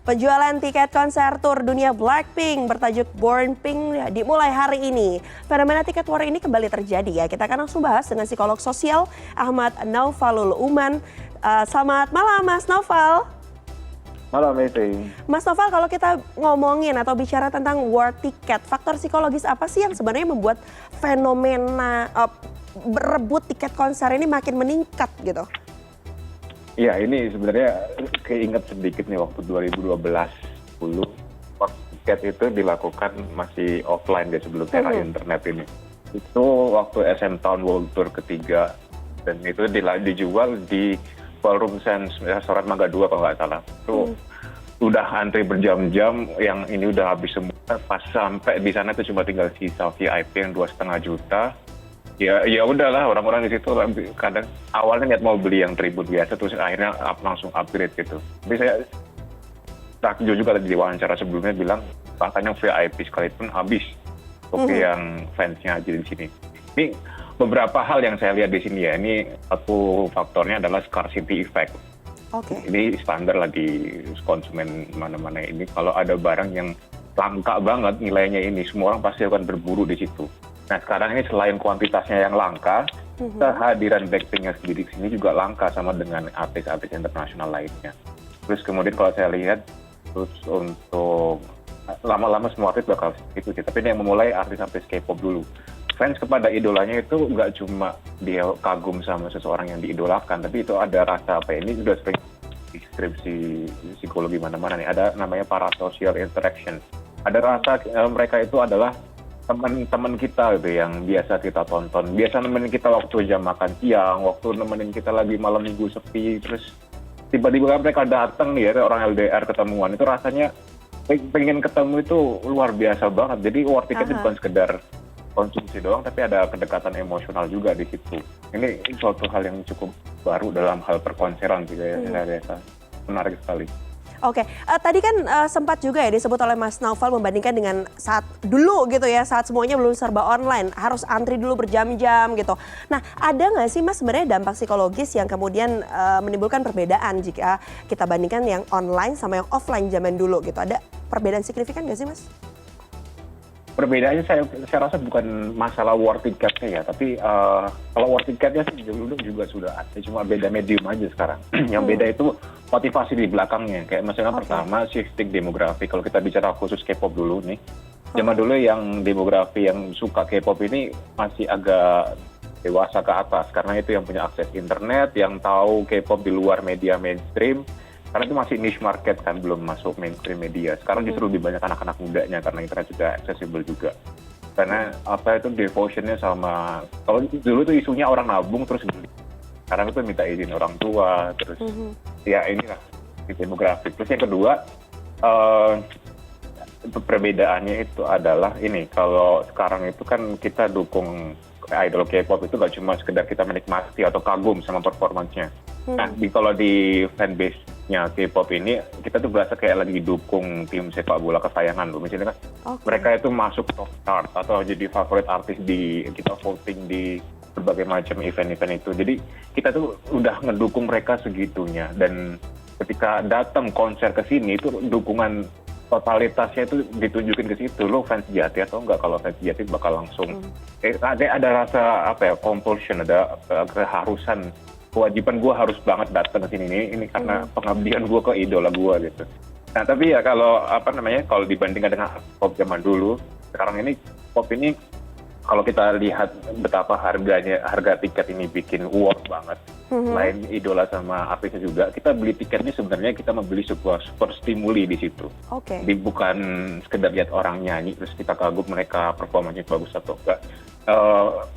Penjualan tiket konser tur dunia Blackpink bertajuk Born Pink dimulai hari ini. Fenomena tiket war ini kembali terjadi ya. Kita akan langsung bahas dengan psikolog sosial Ahmad Naufalul Uman. Selamat malam Mas Naufal. Malam Mevri. Mas Naufal, kalau kita ngomongin atau bicara tentang war tiket, faktor psikologis apa sih yang sebenarnya membuat fenomena berebut tiket konser ini makin meningkat gitu? Ya, ini sebenarnya keinget sedikit nih waktu 2012-10 waktu tiket itu dilakukan masih offline deh sebelum era internet ini. Itu waktu SM Town World Tour ketiga dan itu dijual di Ballroom Sands restoran Mangga 2 kalau nggak salah. Itu udah antri berjam-jam, yang ini udah habis semua. Pas sampai di sana itu cuma tinggal sisa VIP yang 2,5 juta. Ya udahlah, orang-orang di situ kadang awalnya niat mau beli yang tribut biasa, terus akhirnya langsung upgrade gitu. Tapi saya takjub juga tadi di wawancara sebelumnya bilang bahkan yang VIP sekalipun habis. Oke, yang fansnya aja di sini. Ini beberapa hal yang saya lihat di sini ya. Ini satu faktornya adalah scarcity effect. Ini standar lah di konsumen mana-mana ini. Kalau ada barang yang langka banget nilainya ini, semua orang pasti akan berburu di situ. Nah sekarang ini selain kuantitasnya yang langka, kehadiran Blackpink sendiri di sini juga langka sama dengan artis-artis internasional lainnya. Terus kemudian kalau saya lihat, terus untuk lama-lama semua artis bakal itu sih. Tapi ini yang memulai artis-artis K-pop dulu. Fans kepada idolanya itu nggak cuma dia kagum sama seseorang yang diidolakan, tapi itu ada rasa apa ya, ini sudah sering deskripsi psikologi mana-mana nih. Ada namanya parasocial interaction. Ada rasa mereka itu adalah teman-teman kita gitu yang biasa kita tonton, biasa nemenin kita waktu jam makan siang, waktu nemenin kita lagi malam minggu sepi, terus tiba-tiba mereka datang nih ya, orang LDR ketemuan, itu rasanya pengen ketemu itu luar biasa banget. Jadi war ticket itu bukan sekedar konsumsi doang, tapi ada kedekatan emosional juga di situ. Ini suatu hal yang cukup baru dalam hal perkonseran juga ya, saya rasa menarik sekali. Oke, tadi kan sempat juga ya disebut oleh Mas Naufal membandingkan dengan saat dulu gitu ya, saat semuanya belum serba online, harus antri dulu berjam-jam gitu. Nah, ada nggak sih Mas sebenarnya dampak psikologis yang kemudian menimbulkan perbedaan jika kita bandingkan yang online sama yang offline zaman dulu gitu? Ada perbedaan signifikan nggak sih Mas? Perbedaannya saya rasa bukan masalah war ticketnya ya, tapi kalau war ticketnya sih dulu juga sudah ada, cuma beda medium aja sekarang. Yang beda itu motivasi di belakangnya, kayak misalnya pertama shifting demografi. Kalau kita bicara khusus K-pop dulu nih, zaman dulu yang demografi yang suka K-pop ini masih agak dewasa ke atas, karena itu yang punya akses internet, yang tahu K-pop di luar media mainstream. Karena itu masih niche market kan, belum masuk mainstream media. Sekarang justru lebih banyak anak-anak mudanya karena internet juga accessible juga. Karena apa itu devotionnya sama, kalau dulu tuh isunya orang nabung terus beli. Sekarang itu minta izin orang tua, terus ya inilah demografi. Terus yang kedua, perbedaannya itu adalah ini, kalau sekarang itu kan kita dukung idol K-pop itu gak cuma sekedar kita menikmati atau kagum sama performance-nya. Nah, kalau di fanbase-nya K-pop ini, kita tuh berasa kayak lagi dukung tim sepak bola kesayangan loh. Misalnya kan mereka itu masuk top chart atau jadi favorit artis di kita voting di berbagai macam event-event itu. Jadi kita tuh udah ngedukung mereka segitunya. Dan ketika datang konser ke sini itu dukungan totalitasnya itu ditunjukin ke situ. Lo fans sejati atau enggak? Kalau fans sejati bakal langsung ada rasa apa ya, compulsion, ada keharusan, kewajiban gue harus banget datang ke sini ini karena pengabdian gue ke idola gue gitu. Nah tapi ya kalau apa namanya, kalau dibandingkan dengan pop zaman dulu, sekarang ini pop ini kalau kita lihat betapa harga tiket ini bikin worth banget. Selain idola sama artisnya juga, kita beli tiketnya sebenarnya kita membeli sebuah super stimuli di situ. Bukan sekedar lihat orang nyanyi terus kita kagum mereka performanya bagus atau enggak.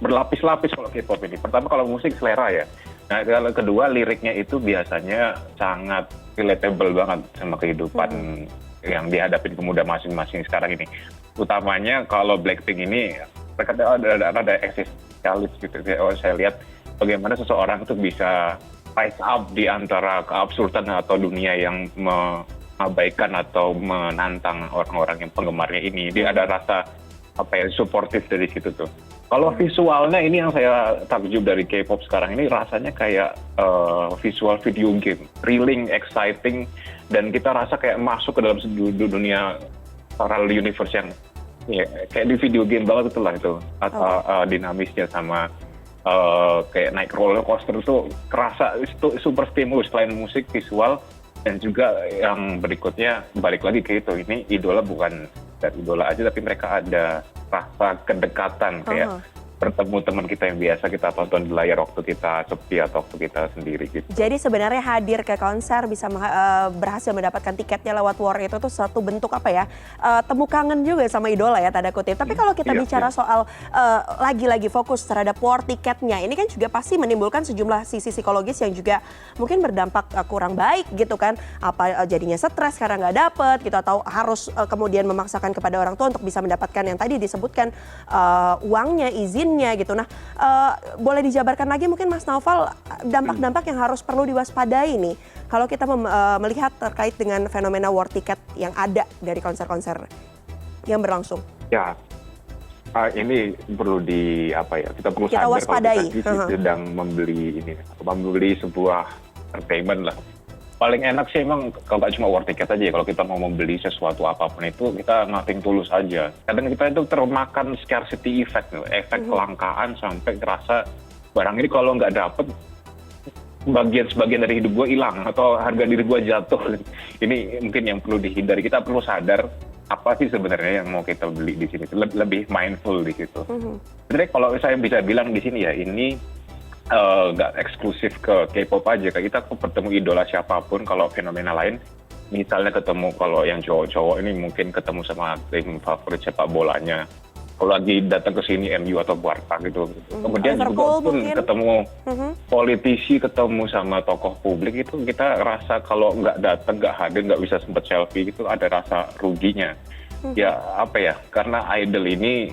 Berlapis-lapis kalau K-pop ini. Pertama kalau musik selera ya. Nah kalau kedua liriknya itu biasanya sangat relatable banget sama kehidupan yang dihadapin pemuda masing-masing sekarang ini. Utamanya kalau Blackpink ini mereka ada eksistensialis gitu. Saya lihat bagaimana seseorang itu bisa rise up di antara keabsurdan atau dunia yang mengabaikan atau menantang orang-orang yang penggemarnya ini. Dia ada rasa apa ya, suportif dari situ tuh. Kalau visualnya ini yang saya takjub dari K-pop sekarang ini rasanya kayak visual video game, thrilling, exciting, dan kita rasa kayak masuk ke dalam dunia parallel universe yang ya, kayak di video game banget itulah itu, atau dinamisnya sama kayak naik roller coaster itu kerasa itu super stimulus selain musik, visual, dan juga yang berikutnya balik lagi ke itu, ini idola bukan dari idola aja tapi mereka ada rasa kedekatan kayak bertemu teman kita yang biasa kita tonton di layar waktu kita sepi atau waktu kita sendiri gitu. Jadi sebenarnya hadir ke konser bisa berhasil mendapatkan tiketnya lewat War itu tuh satu bentuk apa ya, temu kangen juga sama idola ya tanda kutip. Tapi kalau kita bicara soal lagi-lagi fokus terhadap War tiketnya, ini kan juga pasti menimbulkan sejumlah sisi psikologis yang juga mungkin berdampak kurang baik gitu kan. Apa jadinya stres karena nggak dapet gitu, atau harus kemudian memaksakan kepada orang tua untuk bisa mendapatkan yang tadi disebutkan uangnya, izin gitu. Nah, boleh dijabarkan lagi mungkin Mas Naufal dampak-dampak yang harus perlu diwaspadai nih kalau kita melihat terkait dengan fenomena war ticket yang ada dari konser-konser yang berlangsung. Ya, ini perlu kita perlu Kita sadar waspadai. kalau kita sedang membeli sebuah entertainment lah. Paling enak sih emang kalau nggak cuma war ticket aja ya, kalau kita mau membeli sesuatu apapun itu kita nothing tulus aja. Kadang kita itu termakan scarcity effect, efek kelangkaan sampai terasa barang ini kalau nggak dapet sebagian dari hidup gue hilang atau harga diri gue jatuh. Ini mungkin yang perlu dihindari. Kita perlu sadar apa sih sebenarnya yang mau kita beli di sini. Lebih mindful di situ. Sebenarnya kalau saya bisa bilang di sini ya, ini nggak eksklusif ke K-pop aja, kayak kita bertemu idola siapapun. Kalau fenomena lain misalnya ketemu, kalau yang cowok-cowok ini mungkin ketemu sama tim favorit sepak bolanya, kalau lagi datang ke sini MU atau Barca gitu. Kemudian juga pun ketemu politisi, ketemu sama tokoh publik, itu kita rasa kalau nggak datang, nggak hadir, nggak bisa sempat selfie gitu, ada rasa ruginya. Ya apa ya, karena idol ini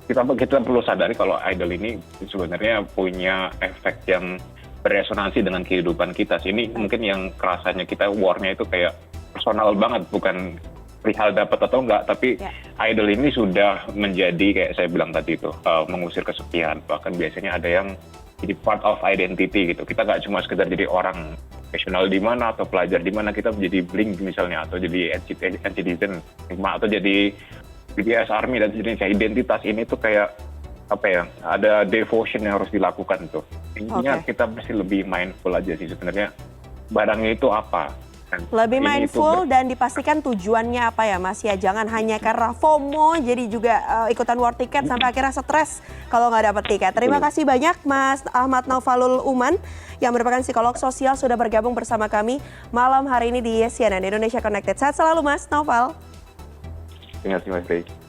kita perlu sadari kalau idol ini sebenarnya punya efek yang beresonansi dengan kehidupan kita. Ini mungkin yang kerasanya kita war-nya itu kayak personal banget, bukan perihal dapat atau enggak, tapi idol ini sudah menjadi kayak saya bilang tadi itu mengusir kesepian. Bahkan biasanya ada yang jadi part of identity gitu. Kita nggak cuma sekedar jadi orang profesional di mana atau pelajar di mana, kita menjadi Blink misalnya, atau jadi citizen, atau jadi BTS Army dan sejenisnya. Identitas ini tuh kayak apa ya, ada devotion yang harus dilakukan tuh. Intinya kita mesti lebih mindful aja sih sebenarnya barangnya itu apa. Lebih mindful dan dipastikan tujuannya apa ya Mas ya, jangan hanya karena FOMO jadi juga ikutan war ticket sampai akhirnya stres kalau nggak dapat tiket. Terima kasih banyak Mas Ahmad Naufalul Uman yang merupakan psikolog sosial sudah bergabung bersama kami malam hari ini di CNN Indonesia Connected. Sehat selalu Mas Naufal. Terima kasih Mas Ray.